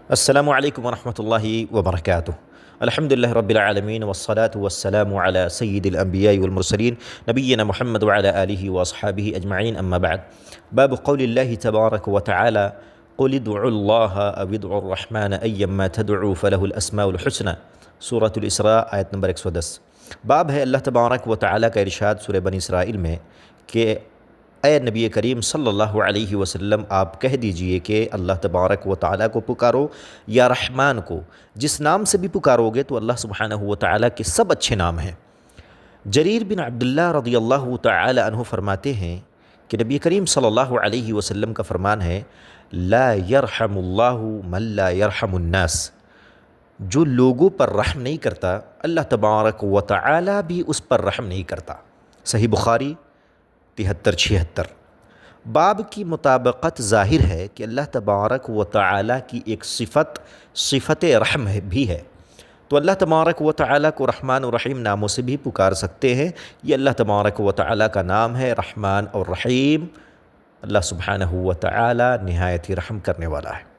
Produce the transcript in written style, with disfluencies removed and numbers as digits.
السلام علیکم ورحمۃ اللہ وبرکاتہ۔ الحمد للہ رب العالمین والصلاة والسلام علی سید الانبیاء والمرسلین نبینا محمد وعلی آلہ واصحابہ اجمعین، اما بعد۔ باب قول اللہ تبارک وتعالی قل ادعوا اللہ او ادعوا الرحمن ایما تدعوا فلہ الاسماء الحسنى، سورۃ الاسراء آیت نمبر 110۔ باب ہے اللہ تبارک وتعالی کا ارشاد سورہ بنی اسرائیل میں کہ اے نبی کریم صلی اللہ علیہ وسلم، آپ کہہ دیجئے کہ اللہ تبارک و تعالیٰ کو پکارو یا رحمان کو، جس نام سے بھی پکارو گے تو اللہ سبحانہ و تعالیٰ کے سب اچھے نام ہیں۔ جریر بن عبداللہ رضی اللہ تعالی عنہ فرماتے ہیں کہ نبی کریم صلی اللہ علیہ وسلم کا فرمان ہے، لا یرحم اللہ من لا یرحم الناس، جو لوگوں پر رحم نہیں کرتا اللہ تبارک و تعالیٰ بھی اس پر رحم نہیں کرتا۔ صحیح بخاری 73-76۔ باب کی مطابقت ظاہر ہے کہ اللہ تبارک و تعالیٰ کی ایک صفت رحم بھی ہے، تو اللہ تبارک و تعالیٰ کو رحمان و رحیم ناموں سے بھی پکار سکتے ہیں۔ یہ اللہ تبارک و تعالیٰ کا نام ہے رحمان اور رحیم۔ اللہ سبحانہ و تعالیٰ نہایت ہی رحم کرنے والا ہے۔